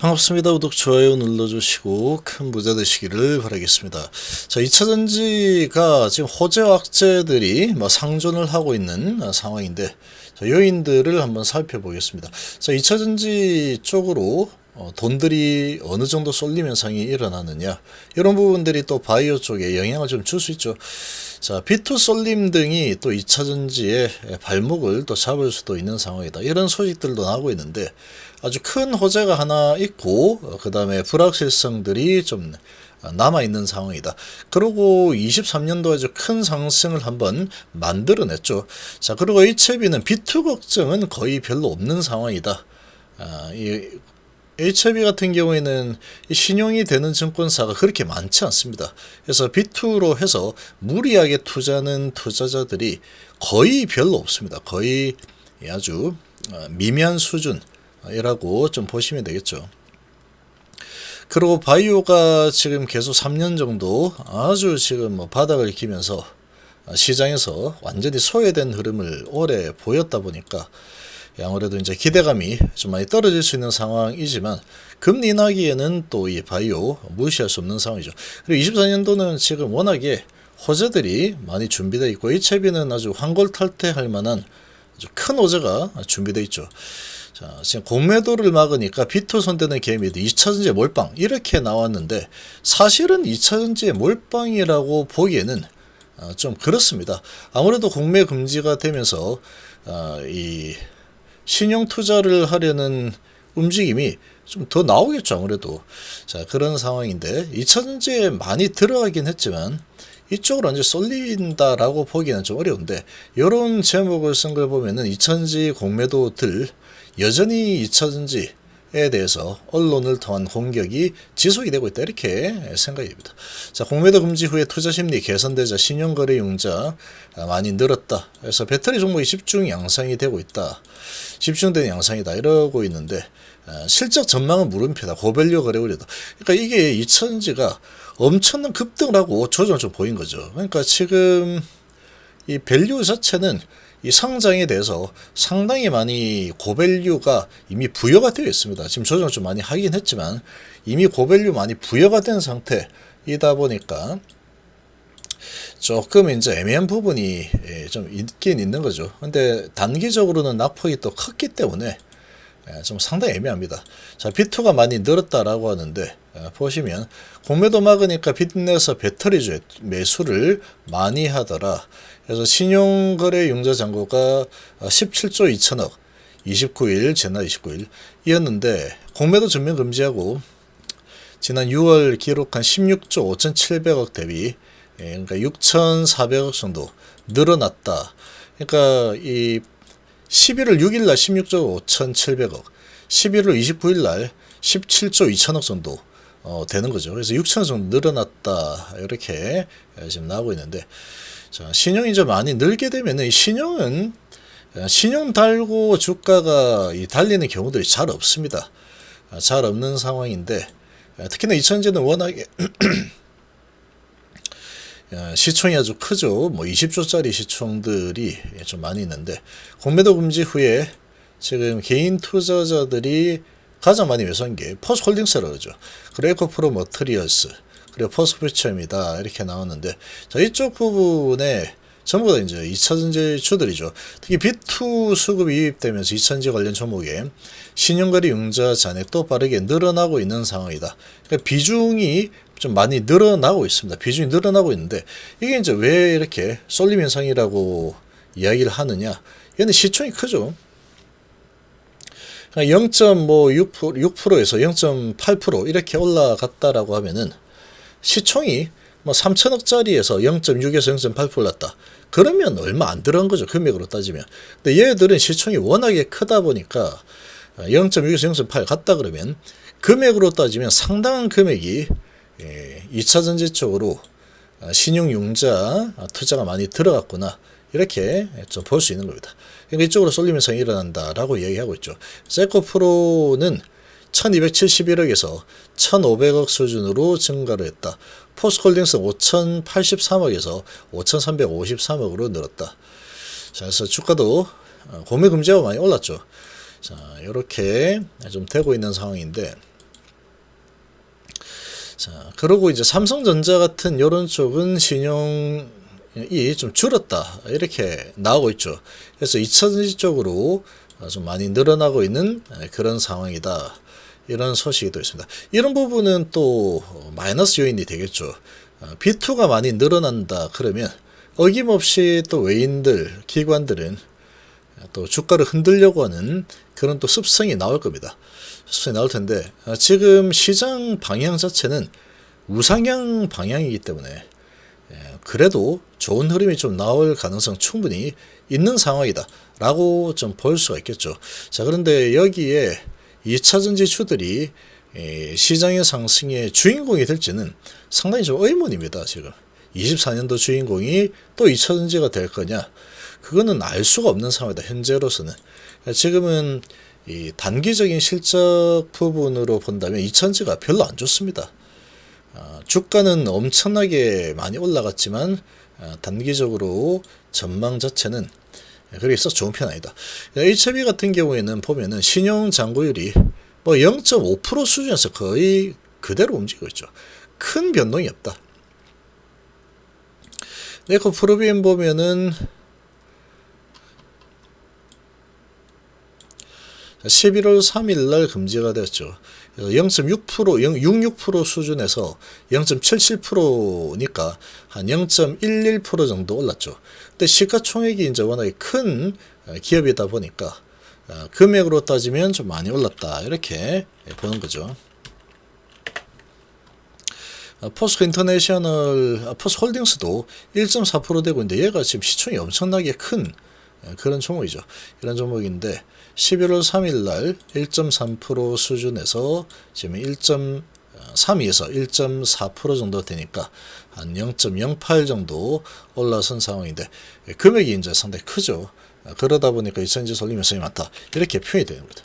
반갑습니다. 구독, 좋아요 눌러주시고 큰 부자 되시기를 바라겠습니다. 자, 2차전지가 지금 호재와 악재들이 상존을 하고 있는 상황인데, 자, 요인들을 한번 살펴보겠습니다. 자, 2차전지 쪽으로 돈들이 어느 정도 쏠림 현상이 일어나느냐, 이런 부분들이 또 바이오 쪽에 영향을 좀 줄 수 있죠. 자, 비투 쏠림 등이 또 2차전지의 발목을 또 잡을 수도 있는 상황이다, 이런 소식들도 나오고 있는데, 아주 큰 호재가 하나 있고 그 다음에 불확실성들이 좀 남아있는 상황이다. 그리고 23년도에 아주 큰 상승을 한번 만들어냈죠. 자, 그리고 HLB는 비투 걱정은 거의 별로 없는 상황이다. 이 HLB 같은 경우에는 신용이 되는 증권사가 그렇게 많지 않습니다. 그래서 비투로 해서 무리하게 투자하는 투자자들이 거의 별로 없습니다. 거의 아주 미미한 수준이라고 좀 보시면 되겠죠. 그리고 바이오가 지금 계속 3년 정도 아주 지금 바닥을 기면서 시장에서 완전히 소외된 흐름을 오래 보였다 보니까 아무래도 이제 기대감이 좀 많이 떨어질 수 있는 상황이지만, 금리 인하기에는 또 이 바이오 무시할 수 없는 상황이죠. 그리고 24년도는 지금 워낙에 호재들이 많이 준비되어 있고, HLB는 아주 환골탈퇴할 만한 아주 큰 호재가 준비되어 있죠. 자, 지금 공매도를 막으니까 비투 손대는 개미들 2차전지의 몰빵 이렇게 나왔는데, 사실은 2차전지의 몰빵이라고 보기에는 좀 그렇습니다. 아무래도 공매 금지가 되면서 이 신용 투자를 하려는 움직임이 좀 더 나오겠죠, 아무래도. 자, 그런 상황인데 2차전지에 많이 들어가긴 했지만 이쪽으로 완전 쏠린다라고 보기는 좀 어려운데, 이런 제목을 쓴 걸 보면은 2차전지 공매도들 여전히 2차전지에 대해서 언론을 통한 공격이 지속이 되고 있다, 이렇게 생각이 됩니다. 자, 공매도 금지 후에 투자 심리 개선되자 신용거래 융자 많이 늘었다. 그래서 배터리 종목이 집중 양상이 되고 있다. 집중된 양상이다, 이러고 있는데, 실적 전망은 물음표다. 고밸류 거래 우려다. 그러니까 이게 2차전지가 엄청난 급등을 하고 조정을 좀 보인 거죠. 그러니까 지금 이 밸류 자체는 이 상장에 대해서 상당히 많이 고밸류가 이미 부여가 되어 있습니다. 지금 조정을 좀 많이 하긴 했지만 이미 고밸류 많이 부여가 된 상태이다 보니까 조금 이제 애매한 부분이 좀 있긴 있는 거죠. 근데 단기적으로는 낙폭이 또 컸기 때문에 좀 상당히 애매합니다. 자, 비투가 많이 늘었다라고 하는데, 보시면 공매도 막으니까 빚내서 배터리주에 매수를 많이 하더라. 그래서 신용거래 융자 잔고가 17조 2천억 29일 지난 29일 이었는데, 공매도 전면 금지하고 지난 6월 기록한 16조 5,700억 대비 그러니까 6,400억 정도 늘어났다. 그러니까 이 11월 6일 날 16조 5,700억, 11월 29일 날 17조 2천억 정도 되는 거죠. 그래서 6천억 정도 늘어났다, 이렇게 지금 나오고 있는데, 자, 신용이 좀 많이 늘게 되면은 이 신용은 신용 달고 주가가 달리는 경우들이 잘 없습니다. 잘 없는 상황인데, 특히나 2차전지는 워낙에 시총이 아주 크죠. 20조짜리 시총들이 좀 많이 있는데, 공매도 금지 후에 지금 개인 투자자들이 가장 많이 매수한 게 포스홀딩스라고 그러죠. 그리고 에코프로 머터리얼스, 그리고 포스퓨처입니다, 이렇게 나왔는데, 자, 이쪽 부분에 전부 다 이제 2차전지 주들이죠. 특히 비투 수급이 유입되면서 2차전지 관련 종목에 신용거래 융자 잔액도 빠르게 늘어나고 있는 상황이다. 그러니까 비중이 좀 많이 늘어나고 있습니다. 비중이 늘어나고 있는데, 이게 이제 왜 이렇게 쏠림 현상이라고 이야기를 하느냐? 얘는 시총이 크죠. 0.6%에서 0.8% 이렇게 올라갔다라고 하면은 시총이 3천억짜리에서 0.6에서 0.8% 올랐다. 그러면 얼마 안 들어간 거죠, 금액으로 따지면. 근데 얘들은 시총이 워낙에 크다 보니까 0.6에서 0.8 갔다 그러면 금액으로 따지면 상당한 금액이 2차전지 쪽으로 신용융자 투자가 많이 들어갔구나, 이렇게 좀 볼 수 있는 겁니다. 그러니까 이쪽으로 쏠림 현상이 일어난다라고 이야기하고 있죠. 에코프로는 1271억에서 1500억 수준으로 증가를 했다. 포스홀딩스는 5083억에서 5353억으로 늘었다. 자, 그래서 주가도 공매 금지하고 많이 올랐죠. 자, 이렇게 좀 되고 있는 상황인데, 자, 그러고 이제 삼성전자 같은 이런 쪽은 신용이 좀 줄었다 이렇게 나오고 있죠. 그래서 2차전지 쪽으로 좀 많이 늘어나고 있는 그런 상황이다. 이런 소식이 또 있습니다. 이런 부분은 또 마이너스 요인이 되겠죠. B2가 많이 늘어난다 그러면 어김없이 또 외인들, 기관들은 또 주가를 흔들려고 하는 그런 또 습성이 나올 겁니다. 습성이 나올 텐데 지금 시장 방향 자체는 우상향 방향이기 때문에 그래도 좋은 흐름이 좀 나올 가능성 충분히 있는 상황이다 라고 좀 볼 수가 있겠죠. 자, 그런데 여기에 2차전지 주들이 시장의 상승의 주인공이 될지는 상당히 좀 의문입니다. 지금 24년도 주인공이 또 2차전지가 될 거냐, 그거는 알 수가 없는 상황이다. 현재로서는. 지금은 이 단기적인 실적 부분으로 본다면 2차전지가 별로 안 좋습니다. 주가는 엄청나게 많이 올라갔지만 단기적으로 전망 자체는 그렇게 썩 좋은 편 아니다. HB 같은 경우에는 보면은 신용 잔고율이 뭐 0.5% 수준에서 거의 그대로 움직이고 있죠. 큰 변동이 없다. 네코프로비엠 보면은 11월 3일 날 금지가 되었죠. 0.6%, 0.66% 수준에서 0.77%니까 한 0.11% 정도 올랐죠. 근데 시가총액이 이제 워낙에 큰 기업이다 보니까 금액으로 따지면 좀 많이 올랐다. 이렇게 보는 거죠. 포스코 인터내셔널, 포스홀딩스도 1.4% 되고 있는데 얘가 지금 시총이 엄청나게 큰 그런 종목이죠. 이런 종목인데 11월 3일 날 1.3% 수준에서 지금 1.32에서 1.4% 정도 되니까 한 0.08 정도 올라선 상황인데 금액이 이제 상당히 크죠. 그러다 보니까 2차전지 올리면서 많다. 이렇게 표현이 되는 겁니다.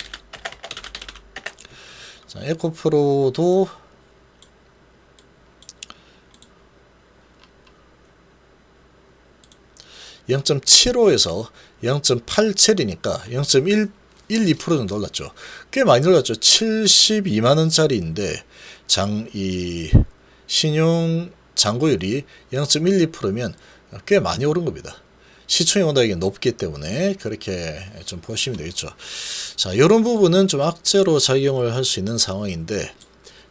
자, 에코프로도 (0.75에서) 0.87이니까 0.12% 정도 올랐죠. 꽤 많이 올랐죠. 72만원짜리인데 이 신용 잔고율이 0.12%면 꽤 많이 오른 겁니다. 시총이 워낙에 높기 때문에 그렇게 좀 보시면 되겠죠. 자, 이런 부분은 좀 악재로 작용을 할 수 있는 상황인데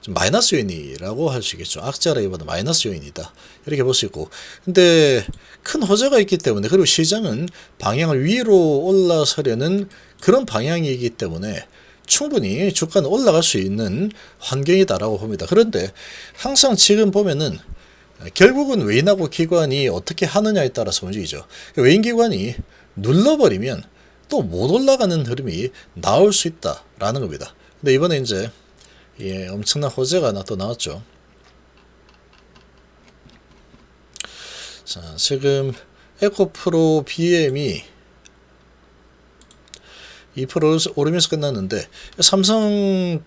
좀 마이너스 요인이라고 할 수 있겠죠. 악재라기보다 마이너스 요인이다. 이렇게 볼 수 있고. 근데 큰 호재가 있기 때문에, 그리고 시장은 방향을 위로 올라서려는 그런 방향이기 때문에 충분히 주가는 올라갈 수 있는 환경이다라고 봅니다. 그런데 항상 지금 보면은 결국은 외인하고 기관이 어떻게 하느냐에 따라서 움직이죠. 외인 기관이 눌러버리면 또 못 올라가는 흐름이 나올 수 있다라는 겁니다. 근데 이번에 이제 엄청난 호재가 하나 또 나왔죠. 자, 지금 에코프로 BM이 2% 오르면서 끝났는데 삼성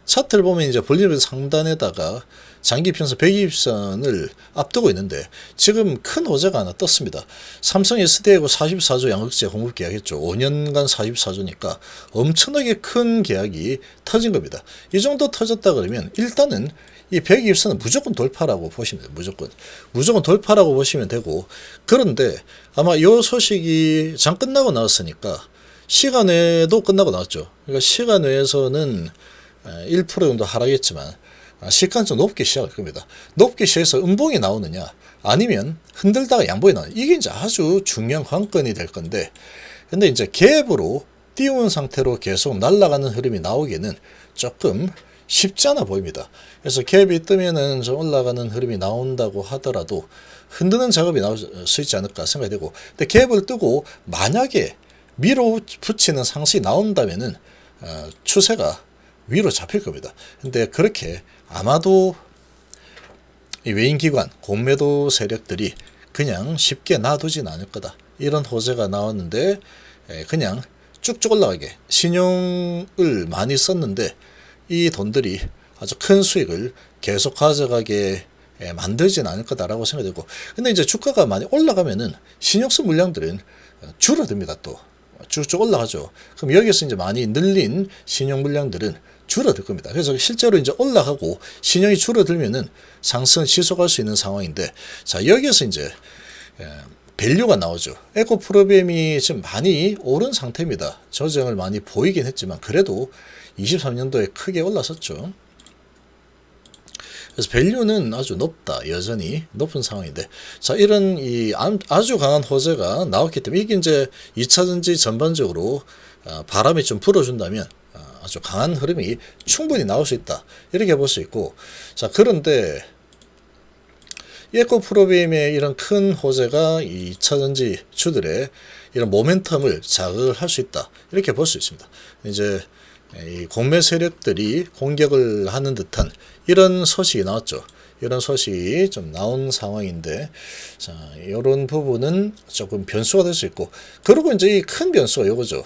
차트를 보면 이제 볼륨 상단에다가 장기 편선 120선을 앞두고 있는데 지금 큰 호재가 하나 떴습니다. 삼성 SD하고 44조 양극재 공급 계약했죠. 5년간 44조니까 엄청나게 큰 계약이 터진 겁니다. 이 정도 터졌다 그러면 일단은 이 120선은 무조건 돌파라고 보시면 돼요. 무조건 돌파라고 보시면 되고, 그런데 아마 이 소식이 장 끝나고 나왔으니까 시간 외에도 끝나고 나왔죠. 그러니까 시간 외에서는 1% 정도 하락했지만 시가는 좀 높게 시작할 겁니다. 높게 시작해서 음봉이 나오느냐 아니면 흔들다가 양봉이 나오느냐, 이게 이제 아주 중요한 관건이 될 건데, 근데 이제 갭으로 띄운 상태로 계속 날아가는 흐름이 나오기에는 조금 쉽지 않아 보입니다. 그래서 갭이 뜨면은 좀 올라가는 흐름이 나온다고 하더라도 흔드는 작업이 나올 수 있지 않을까 생각이 되고, 근데 갭을 뜨고 만약에 밀어붙이는 상승이 나온다면은 추세가 위로 잡힐 겁니다. 근데 그렇게 아마도 이 외인기관, 공매도 세력들이 그냥 쉽게 놔두진 않을 거다. 이런 호재가 나왔는데 그냥 쭉쭉 올라가게, 신용을 많이 썼는데 이 돈들이 아주 큰 수익을 계속 가져가게 만들진 않을 거다라고 생각되고, 근데 이제 주가가 많이 올라가면은 신용성 물량들은 줄어듭니다. 또 쭉쭉 올라가죠. 그럼 여기서 이제 많이 늘린 신용 물량들은 줄어들 겁니다. 그래서 실제로 이제 올라가고 신용이 줄어들면은 상승을 지속할 수 있는 상황인데, 자, 여기에서 이제 밸류가 나오죠. 에코프로비엠이 지금 많이 오른 상태입니다. 조정을 많이 보이긴 했지만 그래도 23년도에 크게 올랐었죠. 그래서 밸류는 아주 높다. 여전히 높은 상황인데, 자, 이런 아주 강한 호재가 나왔기 때문에 이게 이제 2차전지 전반적으로 바람이 좀 불어준다면 아주 강한 흐름이 충분히 나올 수 있다. 이렇게 볼 수 있고, 자, 그런데 에코프로비엠의 이런 큰 호재가 이 2차전지 주들의 이런 모멘텀을 자극을 할 수 있다. 이렇게 볼 수 있습니다. 이제 이 공매 세력들이 공격을 하는 듯한 이런 소식이 나왔죠. 이런 소식이 좀 나온 상황인데, 자, 이런 부분은 조금 변수가 될 수 있고, 그리고 이제 이 큰 변수가 이거죠.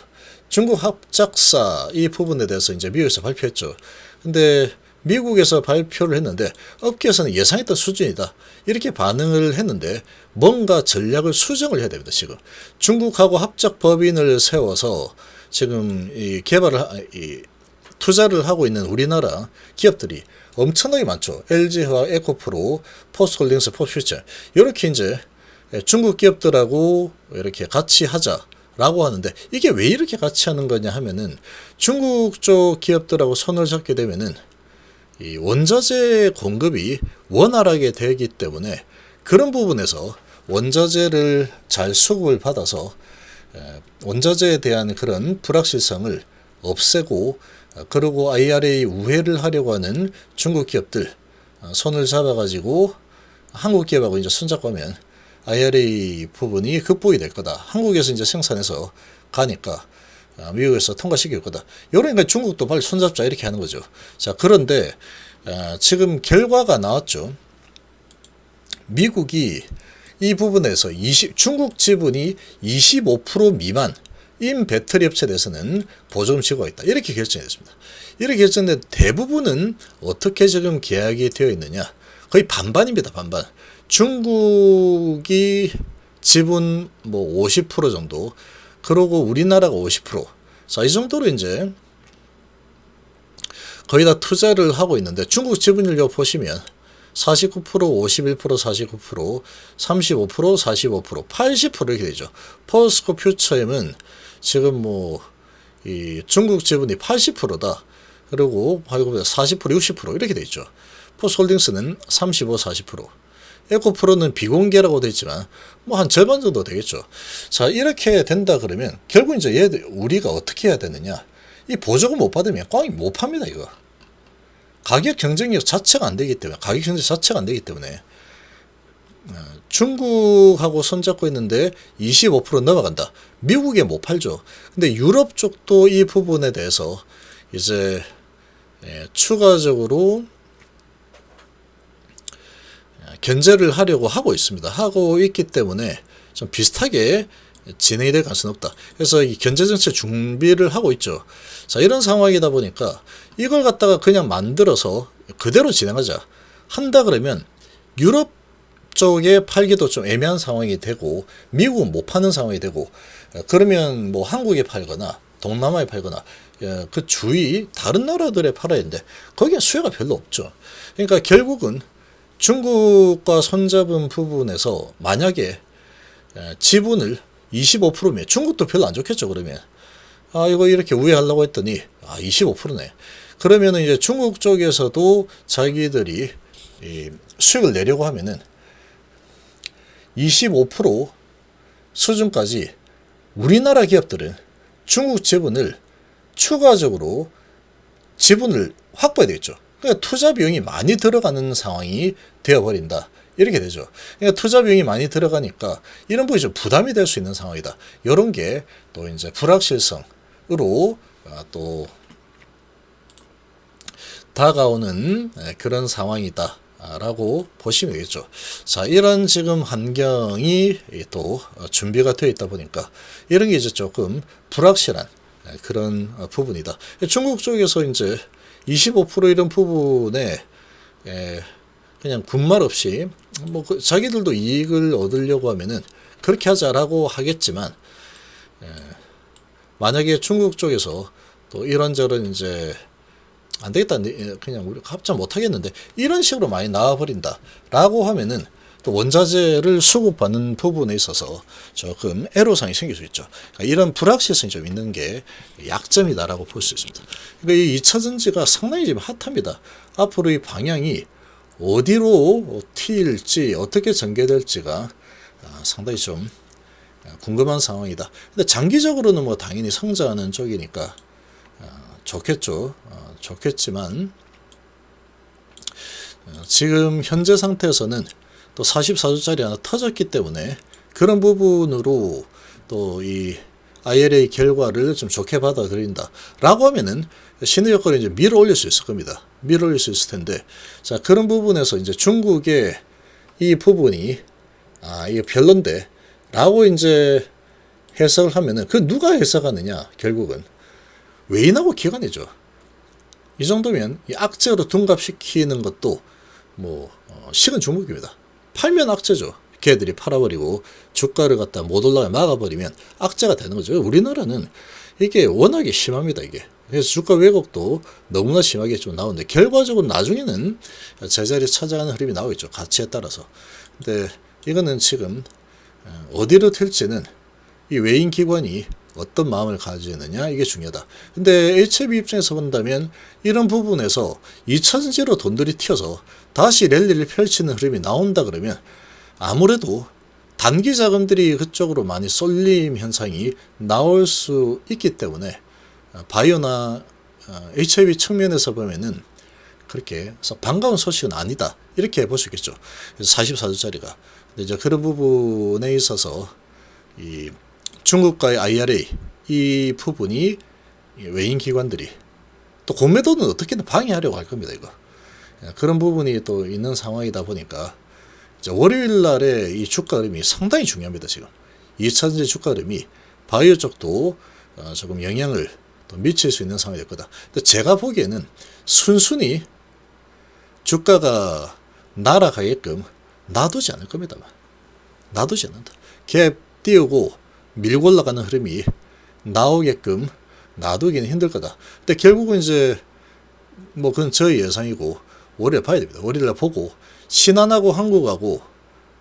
중국 합작사 이 부분에 대해서 이제 미국에서 발표했죠. 근데 미국에서 발표를 했는데 업계에서는 예상했던 수준이다. 이렇게 반응을 했는데 뭔가 전략을 수정을 해야 됩니다. 지금 중국하고 합작 법인을 세워서 지금 이 투자를 하고 있는 우리나라 기업들이 엄청나게 많죠. LG화학, 에코프로, 포스홀딩스, 포스퓨처 이렇게 이제 중국 기업들하고 이렇게 같이 하자라고 하는데, 이게 왜 이렇게 같이 하는 거냐 하면은 중국 쪽 기업들하고 손을 잡게 되면은 이 원자재 공급이 원활하게 되기 때문에 그런 부분에서 원자재를 잘 수급을 받아서 원자재에 대한 그런 불확실성을 없애고, 그리고 IRA 우회를 하려고 하는 중국 기업들 손을 잡아가지고 한국 기업하고 이제 손잡고 하면 IRA 부분이 극복이 될 거다. 한국에서 이제 생산해서 가니까 미국에서 통과시킬 거다. 이러니까 중국도 빨리 손잡자 이렇게 하는 거죠. 자, 그런데 지금 결과가 나왔죠. 미국이 이 부분에서 중국 지분이 25% 미만인 배터리 업체에 대해서는 보조금 지급하고 있다. 이렇게 결정이 됐습니다. 이렇게 결정된 대부분은 어떻게 지금 계약이 되어 있느냐. 거의 반반입니다. 반반. 중국이 지분 뭐 50% 정도, 그리고 우리나라가 50%. 자, 이 정도로 이제 거의 다 투자를 하고 있는데, 중국 지분율로 보시면 49%, 51%, 49%, 35%, 45%, 80% 이렇게 되죠. 포스코 퓨처엠은 지금 뭐 이 중국 지분이 80%다. 그리고 40%, 60% 이렇게 돼 있죠. 포스홀딩스는 35, 40%. 에코프로는 비공개라고 되어 있지만 뭐 한 절반 정도 되겠죠. 자, 이렇게 된다 그러면 결국 이제 우리가 어떻게 해야 되느냐? 이 보조금 못 받으면 꽝이 못 팝니다. 이거 가격 경쟁력 자체가 안 되기 때문에, 가격 경쟁 자체가 안 되기 때문에 중국하고 손잡고 있는데 25% 넘어간다. 미국에 못 팔죠. 근데 유럽 쪽도 이 부분에 대해서 이제 추가적으로 견제를 하려고 하고 있습니다. 하고 있기 때문에 좀 비슷하게 진행이 될 가능성이 높다. 그래서 이 견제 정책 준비를 하고 있죠. 자, 이런 상황이다 보니까 이걸 갖다가 그냥 만들어서 그대로 진행하자 한다 그러면 유럽 쪽에 팔기도 좀 애매한 상황이 되고, 미국은 못 파는 상황이 되고, 그러면 뭐 한국에 팔거나 동남아에 팔거나 그 주위 다른 나라들에 팔아야 되는데 거기에 수요가 별로 없죠. 그러니까 결국은 중국과 손잡은 부분에서 만약에 지분을 25%면 중국도 별로 안 좋겠죠. 그러면 이거 이렇게 우회하려고 했더니 25%네. 그러면은 이제 중국 쪽에서도 자기들이 이 수익을 내려고 하면은 25% 수준까지 우리나라 기업들은 중국 지분을 추가적으로 지분을 확보해야 되겠죠. 그러니까 투자 비용이 많이 들어가는 상황이 되어버린다. 이렇게 되죠. 그러니까 투자 비용이 많이 들어가니까 이런 부분이 좀 부담이 될 수 있는 상황이다. 이런 게 또 이제 불확실성으로 또 다가오는 그런 상황이다. 라고 보시면 되겠죠. 자, 이런 지금 환경이 또 준비가 되어 있다 보니까 이런 게 이제 조금 불확실한 그런 부분이다. 중국 쪽에서 이제 25% 이런 부분에 그냥 군말 없이 뭐 자기들도 이익을 얻으려고 하면은 그렇게 하자라고 하겠지만, 만약에 중국 쪽에서 또 이런저런 이제 안 되겠다, 그냥 우리 합작 못 하겠는데 이런 식으로 많이 나와버린다라고 하면은 또 원자재를 수급받는 부분에 있어서 조금 애로사항이 생길 수 있죠. 그러니까 이런 불확실성이 좀 있는 게 약점이다라고 볼 수 있습니다. 그러니까 이 2차전지가 상당히 지금 핫합니다. 앞으로 이 방향이 어디로 튈지 어떻게 전개될지가 상당히 좀 궁금한 상황이다. 근데 장기적으로는 뭐 당연히 성장하는 쪽이니까 좋겠죠. 좋겠지만 지금 현재 상태에서는 또 44주짜리 하나 터졌기 때문에 그런 부분으로 또 이 IRA 결과를 좀 좋게 받아들인다 라고 하면은 신의 효과를 이제 밀어 올릴 수 있을 겁니다. 밀어 올릴 수 있을 텐데, 자, 그런 부분에서 이제 중국의 이 부분이 이게 별론데 라고 이제 해석을 하면은 그 누가 해석하느냐, 결국은 외인하고 기관이죠. 이 정도면 이 악재로 둔갑시키는 것도 뭐 식은 죽 먹입니다. 팔면 악재죠. 걔들이 팔아버리고 주가를 갖다 못 올라가게 막아버리면 악재가 되는 거죠. 우리나라는 이게 워낙에 심합니다. 이게. 그래서 주가 왜곡도 너무나 심하게 좀 나오는데 결과적으로 나중에는 제자리 찾아가는 흐름이 나오겠죠. 가치에 따라서. 근데 이거는 지금 어디로 튈지는 이 외인 기관이 어떤 마음을 가지느냐, 이게 중요하다. 근데 HB 입장에서 본다면 이런 부분에서 2차전지로 돈들이 튀어서 다시 랠리를 펼치는 흐름이 나온다 그러면 아무래도 단기 자금들이 그쪽으로 많이 쏠림 현상이 나올 수 있기 때문에 바이오나 HIB 측면에서 보면은 그렇게 반가운 소식은 아니다, 이렇게 볼 수 있겠죠. 그래서 44주짜리가 이제 그런 부분에 있어서 이 중국과의 IRA 이 부분이 외인 기관들이 또 공매도는 어떻게든 방해하려고 할 겁니다. 이거 그런 부분이 또 있는 상황이다 보니까 월요일 날에 이 주가 흐름이 상당히 중요합니다. 지금 2차전지 주가 흐름이 바이오 쪽도 조금 영향을 또 미칠 수 있는 상황이 될 거다. 근데 제가 보기에는 순순히 주가가 날아가게끔 놔두지 않을 겁니다. 놔두지 않는다. 갭 띄우고 밀고 올라가는 흐름이 나오게끔 놔두기는 힘들 거다. 근데 결국은 이제 뭐 그건 저희 예상이고 월요일 봐야 됩니다. 월요일 보고 신한하고 한국하고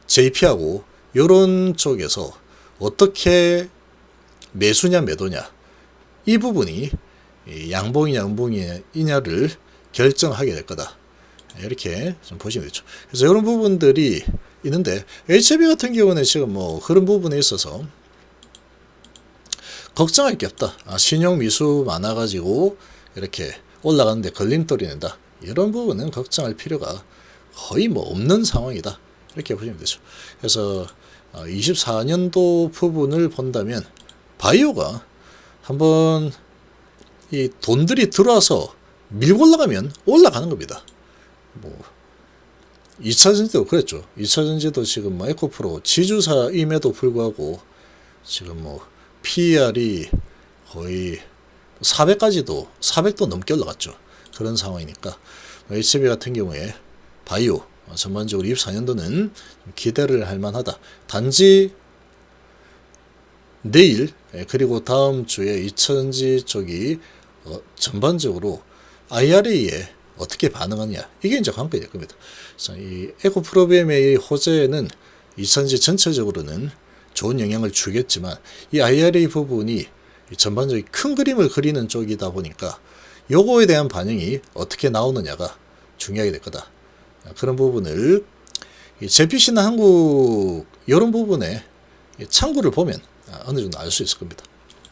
JP하고 요런 쪽에서 어떻게 매수냐 매도냐 이 부분이 양봉이냐 음봉이냐를 결정하게 될 거다. 이렇게 좀 보시면 되죠. 그래서 이런 부분들이 있는데 HB 같은 경우는 지금 뭐 그런 부분에 있어서 걱정할 게 없다. 신용 미수 많아가지고 이렇게 올라가는데 걸림돌이 된다. 이런 부분은 걱정할 필요가 거의 뭐 없는 상황이다. 이렇게 보시면 되죠. 그래서 24년도 부분을 본다면 바이오가 한번 이 돈들이 들어와서 밀고 올라가면 올라가는 겁니다. 뭐 2차전지도 그랬죠. 2차전지도 지금 뭐 에코프로 지주사임에도 불구하고 지금 뭐 PER이 거의 400도 넘게 올라갔죠. 그런 상황이니까 HB 같은 경우에 바이오 전반적으로 24년도는 기대를 할 만하다. 단지 내일 그리고 다음 주에 2차전지 쪽이 전반적으로 IRA에 어떻게 반응하느냐, 이게 이제 관건이 될 겁니다. 이 에코프로비엠의 호재는 2차전지 전체적으로는 좋은 영향을 주겠지만 이 IRA 부분이 전반적인 큰 그림을 그리는 쪽이다 보니까 요거에 대한 반응이 어떻게 나오느냐가 중요하게 될 거다. 그런 부분을 JPC나 한국 이런 부분에 창구를 보면 어느 정도 알 수 있을 겁니다.